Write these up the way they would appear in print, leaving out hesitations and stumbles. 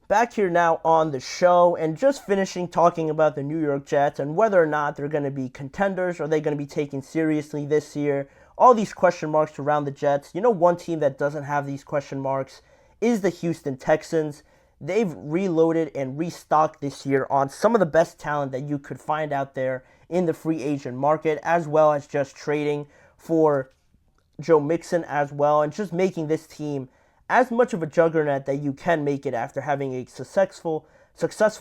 Back here now on the show and just finishing talking about the New York Jets and whether or not they're going to be contenders. Are they going to be taken seriously this year? All these question marks around the Jets. You know, one team that doesn't have these question marks is the Houston Texans. They've reloaded and restocked this year on some of the best talent that you could find out there in the free agent market, as well as just trading for Joe Mixon as well, and just making this team as much of a juggernaut that you can make it after having a successful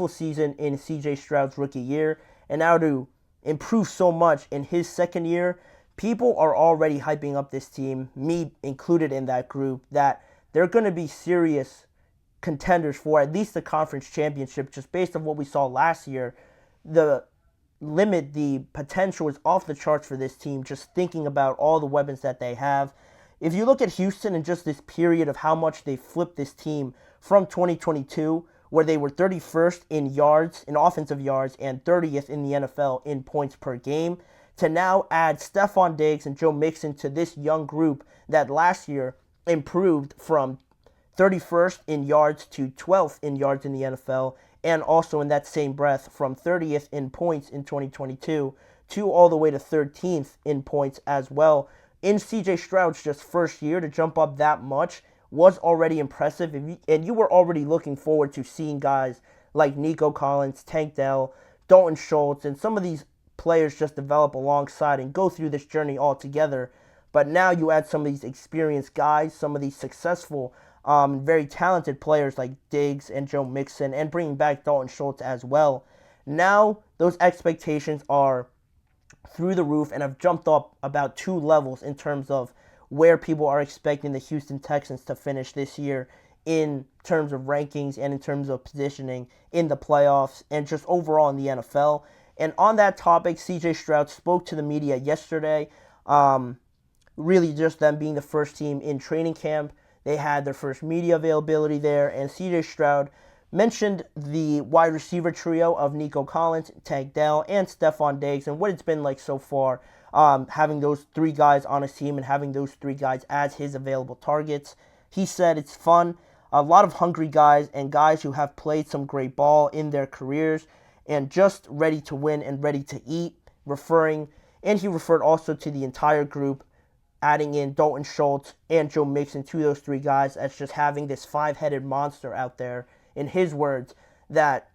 season in CJ Stroud's rookie year, and now to improve so much in his second year. People are already hyping up this team, me included in that group, that they're going to be serious contenders for at least the conference championship, just based on what we saw last year. The potential is off the charts for this team, just thinking about all the weapons that they have. If you look at Houston in just this period of how much they flipped this team from 2022, where they were 31st in yards, in offensive yards, and 30th in the NFL in points per game, to now add Stephon Diggs and Joe Mixon to this young group that last year improved from 31st in yards to 12th in yards in the NFL, and also in that same breath from 30th in points in 2022 to all the way to 13th in points as well. In CJ Stroud's just first year, to jump up that much was already impressive, and you were already looking forward to seeing guys like Nico Collins, Tank Dell, Dalton Schultz, and some of these players just develop alongside and go through this journey all together. But now you add some of these experienced guys, some of these successful, very talented players like Diggs and Joe Mixon, and bringing back Dalton Schultz as well. Now those expectations are through the roof and have jumped up about 2 levels in terms of where people are expecting the Houston Texans to finish this year in terms of rankings and in terms of positioning in the playoffs and just overall in the NFL. And on that topic, CJ Stroud spoke to the media yesterday. Really just them being the first team in training camp. They had their first media availability there, and CJ Stroud mentioned the wide receiver trio of Nico Collins, Tank Dell, and Stephon Diggs, and what it's been like so far, having those 3 guys on his team and having those 3 guys as his available targets. He said it's fun, a lot of hungry guys and guys who have played some great ball in their careers and just ready to win and ready to eat, and he referred also to the entire group, adding in Dalton Schultz and Joe Mixon to those 3 guys as just having this 5-headed monster out there, in his words, that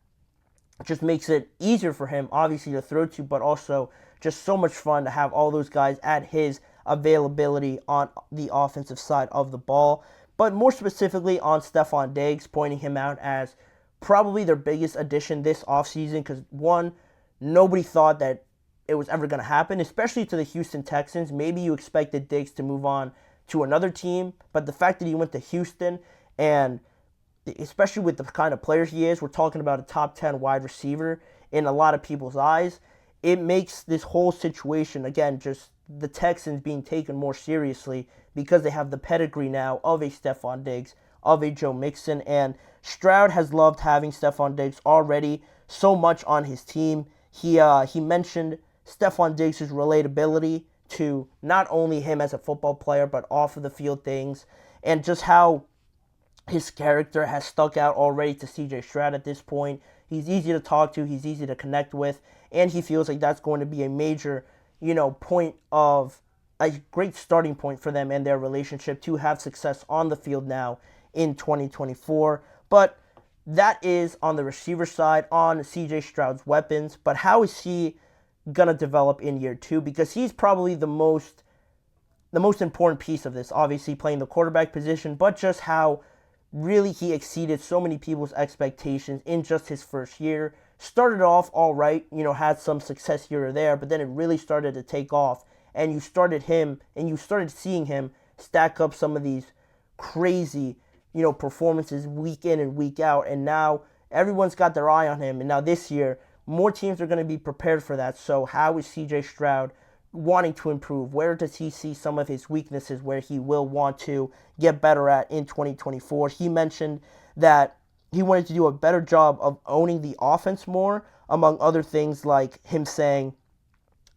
just makes it easier for him, obviously, to throw to, but also just so much fun to have all those guys at his availability on the offensive side of the ball. But more specifically on Stephon Diggs, pointing him out as probably their biggest addition this offseason, because one, nobody thought that it was ever going to happen, especially to the Houston Texans. Maybe you expected Diggs to move on to another team, but the fact that he went to Houston, and especially with the kind of player he is, we're talking about a top 10 wide receiver in a lot of people's eyes, it makes this whole situation, again, just the Texans being taken more seriously because they have the pedigree now of a Stephon Diggs, of a Joe Mixon, and Stroud has loved having Stephon Diggs already so much on his team. He mentioned Stephon Diggs' relatability to not only him as a football player, but off of the field things, and just how his character has stuck out already to CJ Stroud at this point. He's easy to talk to, he's easy to connect with, and he feels like that's going to be a major, point of a great starting point for them and their relationship to have success on the field now in 2024. But that is on the receiver side, on CJ Stroud's weapons. But how is he going to develop in year 2? Because he's probably the most important piece of this, obviously playing the quarterback position, but just how really he exceeded so many people's expectations in just his first year. Started off all right, had some success here or there, but then it really started to take off, and you started seeing him stack up some of these crazy, performances week in and week out, and now everyone's got their eye on him, and now this year, more teams are going to be prepared for that. So how is CJ Stroud wanting to improve? Where does he see some of his weaknesses where he will want to get better at in 2024? He mentioned that he wanted to do a better job of owning the offense more, among other things, like him saying,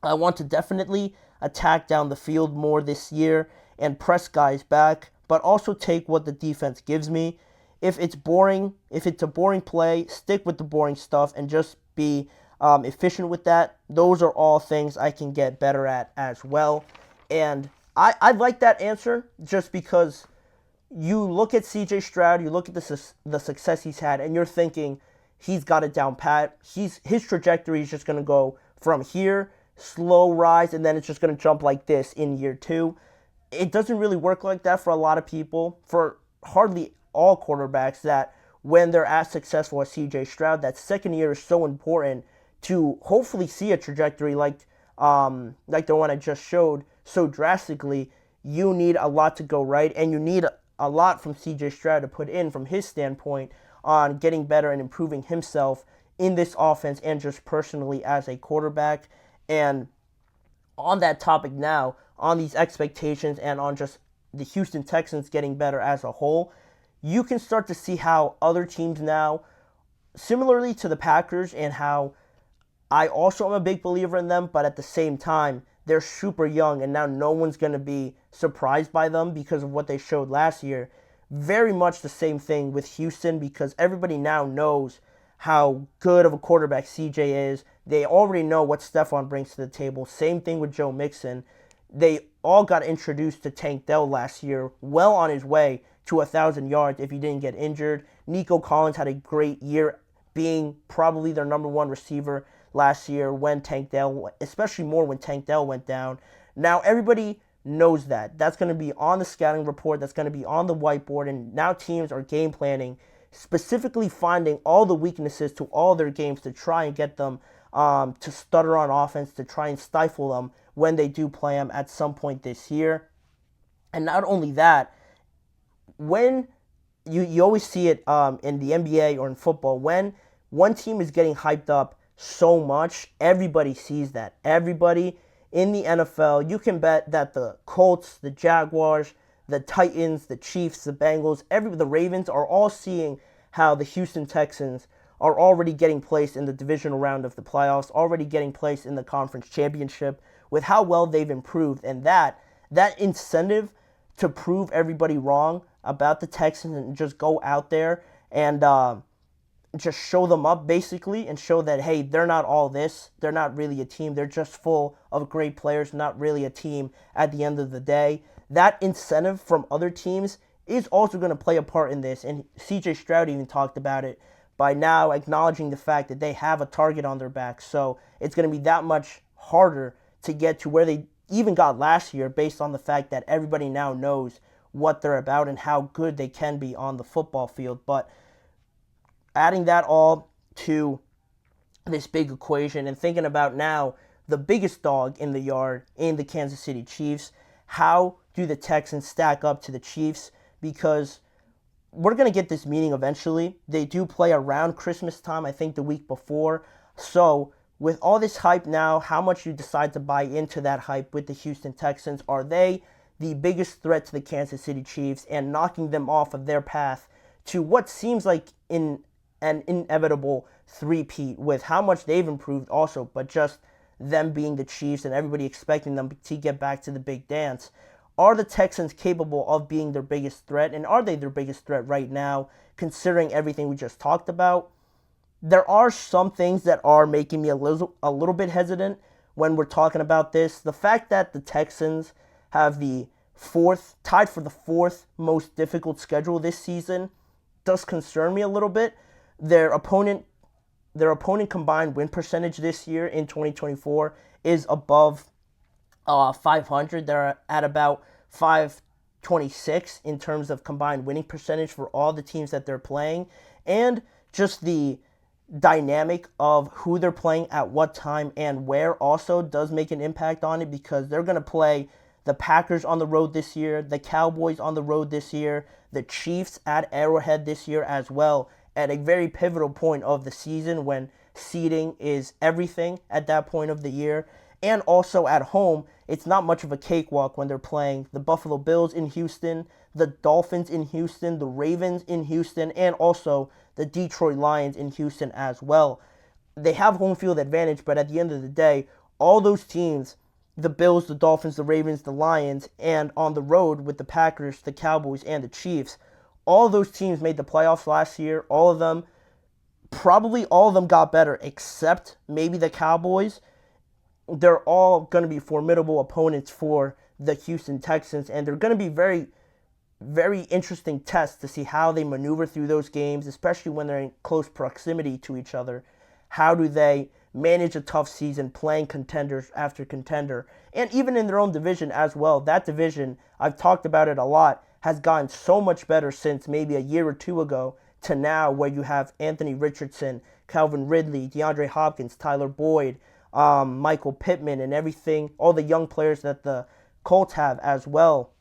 I want to definitely attack down the field more this year and press guys back, but also take what the defense gives me. if it's boring, if it's a boring play, stick with the boring stuff and just be efficient with that. Those are all things I can get better at as well. And I like that answer just because you look at CJ Stroud, you look at the success he's had, and you're thinking he's got it down pat. His trajectory is just going to go from here, slow rise, and then it's just going to jump like this in year 2. It doesn't really work like that for a lot of people, for hardly all quarterbacks, that when they're as successful as CJ Stroud, that second year is so important to hopefully see a trajectory like the one I just showed so drastically. You need a lot to go right, and you need a lot from CJ Stroud to put in from his standpoint on getting better and improving himself in this offense and just personally as a quarterback. And on that topic now, on these expectations and on just the Houston Texans getting better as a whole, you can start to see how other teams now, similarly to the Packers, and how I also am a big believer in them, but at the same time, they're super young, and now no one's going to be surprised by them because of what they showed last year. Very much the same thing with Houston, because everybody now knows how good of a quarterback CJ is. They already know what Stephon brings to the table. Same thing with Joe Mixon. They all got introduced to Tank Dell last year, well on his way to 1,000 yards if he didn't get injured. Nico Collins had a great year, being probably their number one receiver last year when Tank Dell, especially more when Tank Dell went down. Now everybody knows that. That's going to be on the scouting report. That's going to be on the whiteboard. And now teams are game planning, specifically finding all the weaknesses to all their games to try and get them to stutter on offense, to try and stifle them when they do play them at some point this year. And not only that, when you always see it in the NBA or in football, when one team is getting hyped up so much, everybody sees that. Everybody in the NFL, you can bet that the Colts, the Jaguars, the Titans, the Chiefs, the Bengals, the Ravens are all seeing how the Houston Texans are already getting placed in the divisional round of the playoffs, already getting placed in the conference championship with how well they've improved. And that incentive to prove everybody wrong about the Texans and just go out there and just show them up basically and show that, hey, they're not all this. They're not really a team. They're just full of great players, not really a team at the end of the day. That incentive from other teams is also going to play a part in this. And CJ Stroud even talked about it by now acknowledging the fact that they have a target on their back. So it's going to be that much harder to get to where they even got last year based on the fact that everybody now knows what they're about and how good they can be on the football field. But adding that all to this big equation and thinking about now the biggest dog in the yard in the Kansas City Chiefs, how do the Texans stack up to the Chiefs? Because we're going to get this meeting eventually. They do play around Christmas time, I think the week before. So with all this hype now, how much you decide to buy into that hype with the Houston Texans? Are they the biggest threat to the Kansas City Chiefs and knocking them off of their path to what seems like an inevitable three-peat, with how much they've improved also, but just them being the Chiefs and everybody expecting them to get back to the big dance? Are the Texans capable of being their biggest threat, and are they their biggest threat right now, considering everything we just talked about? There are some things that are making me a little bit hesitant when we're talking about this. The fact that the Texans have tied for the fourth most difficult schedule this season does concern me a little bit. Their opponent combined win percentage this year in 2024 is above 500. They're at about 526 in terms of combined winning percentage for all the teams that they're playing. And just the dynamic of who they're playing at what time and where also does make an impact on it, because they're going to play the Packers on the road this year, the Cowboys on the road this year, the Chiefs at Arrowhead this year as well, at a very pivotal point of the season when seeding is everything at that point of the year. And also at home, it's not much of a cakewalk when they're playing the Buffalo Bills in Houston, the Dolphins in Houston, the Ravens in Houston, and also the Detroit Lions in Houston as well. They have home field advantage, but at the end of the day, all those teams, the Bills, the Dolphins, the Ravens, the Lions, and on the road with the Packers, the Cowboys, and the Chiefs, all those teams made the playoffs last year. Probably all of them got better, except maybe the Cowboys. They're all going to be formidable opponents for the Houston Texans, and they're going to be very, very interesting tests to see how they maneuver through those games, especially when they're in close proximity to each other. How do they manage a tough season playing contenders after contender? And even in their own division as well. That division, I've talked about it a lot, has gotten so much better since maybe a year or two ago to now, where you have Anthony Richardson, Calvin Ridley, DeAndre Hopkins, Tyler Boyd, Michael Pittman, and everything, all the young players that the Colts have as well.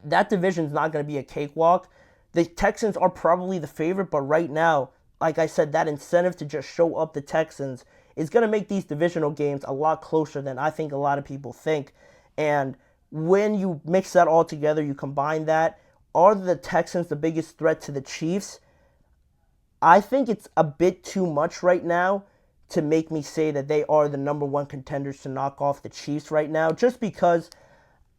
That division's not going to be a cakewalk. The Texans are probably the favorite, but right now, like I said, that incentive to just show up the Texans is going to make these divisional games a lot closer than I think a lot of people think. And when you mix that all together, you combine that, are the Texans the biggest threat to the Chiefs? I think it's a bit too much right now to make me say that they are the number one contenders to knock off the Chiefs right now, just because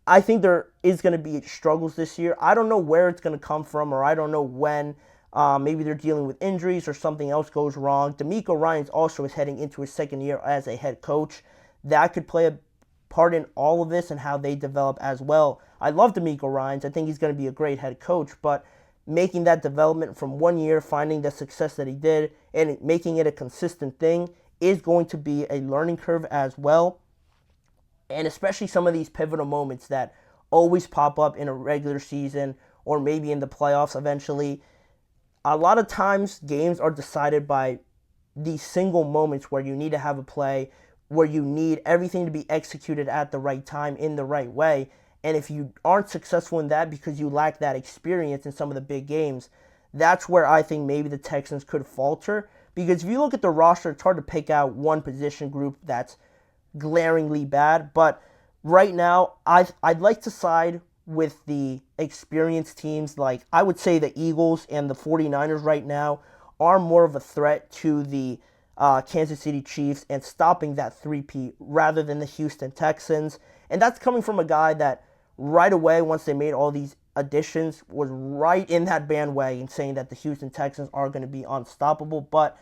I think there is going to be struggles this year. I don't know where it's going to come from, or I don't know when. Maybe they're dealing with injuries or something else goes wrong. DeMeco Ryans also is heading into his second year as a head coach. That could play a part in all of this and how they develop as well. I love DeMeco Ryans. I think he's going to be a great head coach, but making that development from 1 year, finding the success that he did, and making it a consistent thing is going to be a learning curve as well. And especially some of these pivotal moments that always pop up in a regular season or maybe in the playoffs eventually. A lot of times games are decided by these single moments where you need to have a play, where you need everything to be executed at the right time in the right way. And if you aren't successful in that because you lack that experience in some of the big games, that's where I think maybe the Texans could falter. Because if you look at the roster, it's hard to pick out one position group that's glaringly bad. But right now, I'd like to side with the experienced teams. Like, I would say the Eagles and the 49ers right now are more of a threat to the Kansas City Chiefs and stopping that three-peat rather than the Houston Texans. And that's coming from a guy that right away, once they made all these additions, was right in that bandwagon saying that the Houston Texans are going to be unstoppable. But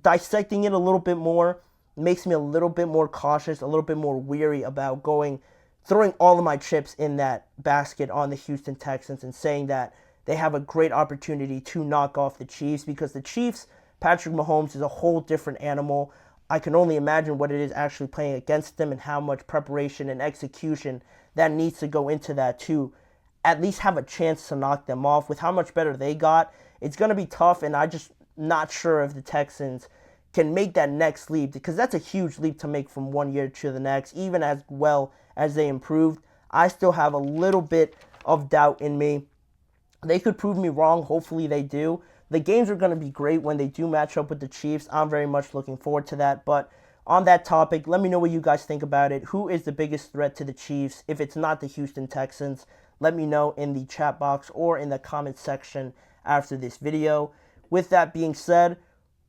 dissecting it a little bit more makes me a little bit more cautious, a little bit more weary about throwing all of my chips in that basket on the Houston Texans and saying that they have a great opportunity to knock off the Chiefs, because the Chiefs, Patrick Mahomes, is a whole different animal. I can only imagine what it is actually playing against them and how much preparation and execution that needs to go into that to at least have a chance to knock them off. With how much better they got, it's going to be tough, and I'm just not sure if the Texans can make that next leap, because that's a huge leap to make from 1 year to the next. Even as well as they improved, I still have a little bit of doubt in me. They could prove me wrong. Hopefully they do. The games are going to be great when they do match up with the Chiefs. I'm very much looking forward to that. But on that topic, let me know what you guys think about it. Who is the biggest threat to the Chiefs? If it's not the Houston Texans, let me know in the chat box or in the comment section after this video. With that being said,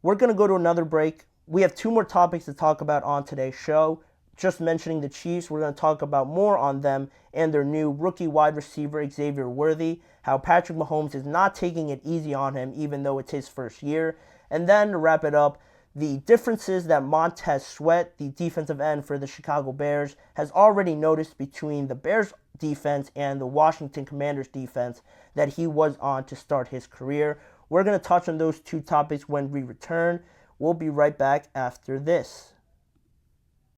we're going to go to another break. We have 2 more topics to talk about on today's show. Just mentioning the Chiefs, we're going to talk about more on them and their new rookie wide receiver, Xavier Worthy, how Patrick Mahomes is not taking it easy on him even though it's his first year. And then to wrap it up, the differences that Montez Sweat, the defensive end for the Chicago Bears, has already noticed between the Bears defense and the Washington Commanders defense that he was on to start his career. We're going to touch on those 2 topics when we return. We'll be right back after this.